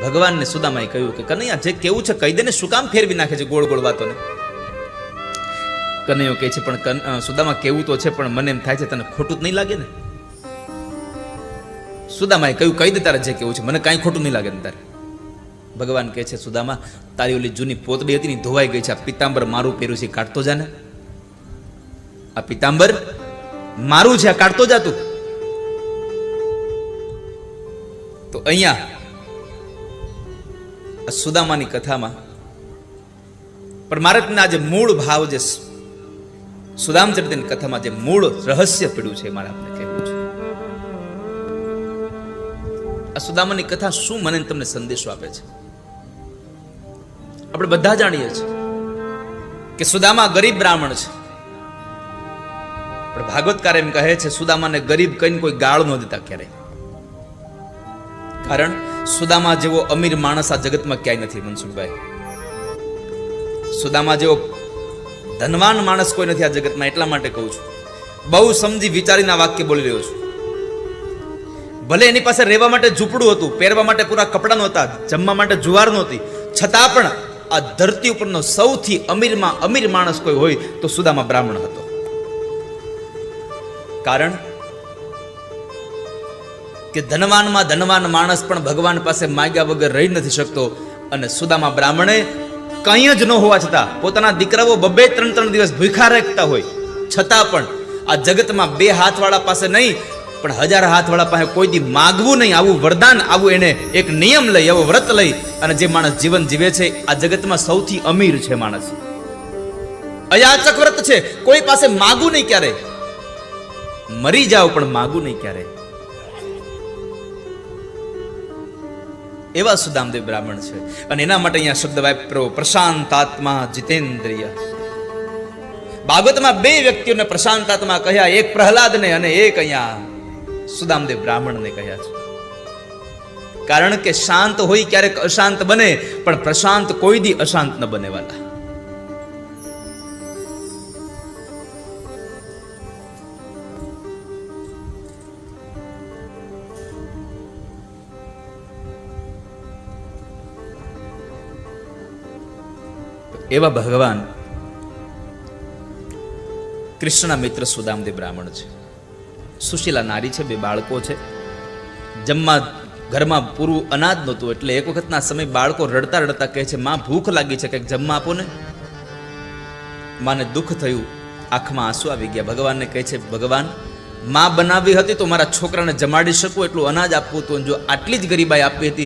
ભગવાનને સુદામાએ કહ્યું કે કનૈયા જે કેવું છે કહી દે ને, શું કામ ફેરવી નાખે છે ગોળ ગોળ વાતોને. કનૈયો કહે છે પણ સુદામા કેવું તો છે, પણ મને એમ થાય છે તને ખોટું જ નહીં લાગે ને. સુદામાએ કહ્યું કહી દે તારે જે કેવું છે, મને કાંઈ ખોટું નહીં લાગે ને તારે. ભગવાન કહે છે સુદામા તારી ઓલી જૂની પોતડી હતી ને ધોવાઈ ગઈ છે, આ પિતાંબર મારું પહેર્યું છે કાઢતો જા ને. આ પિતાંબર મારું છે, આ કાઢતો જા તું. તો અહીંયા સુદામાની કથામાં પરમાર્થના જે મૂળ ભાવ, જે સુદામચરિત્રની કથામાં જે મૂળ રહસ્ય પડ્યું છે મારે આપને કહેવું છે. આ સુદામાની કથા શું મને તમને સંદેશો આપે છે? આપણે બધા જાણીએ છીએ કે સુદામા ગરીબ બ્રાહ્મણ છે, પણ ભાગવતકાર એમ કહે છે સુદામાને ગરીબ કહીને કોઈ ગાળ ન દેતા ક્યારેય. કારણ સુદામા જેવો અમીર માણસ આ જગતમાં ક્યાંય નથી મનસુખભાઈ. સુદામા જેવો ધનવાન માણસ કોઈ નથી આ જગતમાં. એટલા માટે કહું છું, બહુ સમજી વિચારીને આ વાક્ય બોલી રહ્યો છું. ભલે એની પાસે રહેવા માટે ઝૂંપડું હતું, પહેરવા માટે પૂરા કપડા નહોતા, જમવા માટે જુવાર નહોતી, છતાં પણ આ ધરતી ઉપરનો સૌથી અમીરમાં અમીર માણસ કોઈ હોય તો સુદામા બ્રાહ્મણ હતો. કારણ કે ધનવાનમાં ધનવાન માણસ પણ ભગવાન પાસે માગ્યા વગર રહી નથી શકતો. અને સુદામા બ્રાહ્મણે કંઈ જ ન હોવા છતાં પોતાના દીકરાઓ 2-3 દિવસ ભૂખ્યા રાખતા હોય છતાં પણ આ જગતમાં 2 હાથવાળા પાસે નહીં પણ 1000 હાથવાળા પાસે કોઈ દી માગવું નહીં, આવું વરદાન, આવું એને એક નિયમ લઈ, આવો વ્રત લઈ અને જે માણસ જીવન જીવે છે આ જગતમાં સૌથી અમીર છે માણસ. અયાચક વ્રત છે, કોઈ પાસે માગવું નહીં ક્યારે, મરી જાવ પણ માગવું નહીં ક્યારે. એવા સુદામદેવ બ્રાહ્મણ છે. અને એના માટે અહીંયા શબ્દ વાપર્યો પ્રશાંતાત્મા જીતેન્દ્રિય. ભાગવતમાં 2 વ્યક્તિઓને પ્રશાંતાત્મા કહ્યા, એક પ્રહલાદને અને એક અહીંયા સુદામદેવ બ્રાહ્મણને કહ્યા છે. કારણ કે શાંત હોય ક્યારેક અશાંત બને, પણ પ્રશાંત કોઈ દી અશાંત ન બને વાલા. એવા ભગવાન કૃષ્ણના મિત્ર સુદામદેવ બ્રાહ્મણ છે. સુશીલા નારી છે, 2 બાળકો છે. જમવા ઘરમાં પૂરું અનાજ નહોતું એટલે એક વખતના સમય બાળકો રડતા રડતા કહે છે માં ભૂખ લાગી છે, કંઈક જમવા આપો ને. માને દુઃખ થયું, આંખમાં આંસુ આવી ગયા. ભગવાનને કહે છે ભગવાન માં બનાવી હતી તો મારા છોકરાને જમાડી શકું એટલું અનાજ આપવું હતું, જો આટલી જ ગરીબાઈ આપી હતી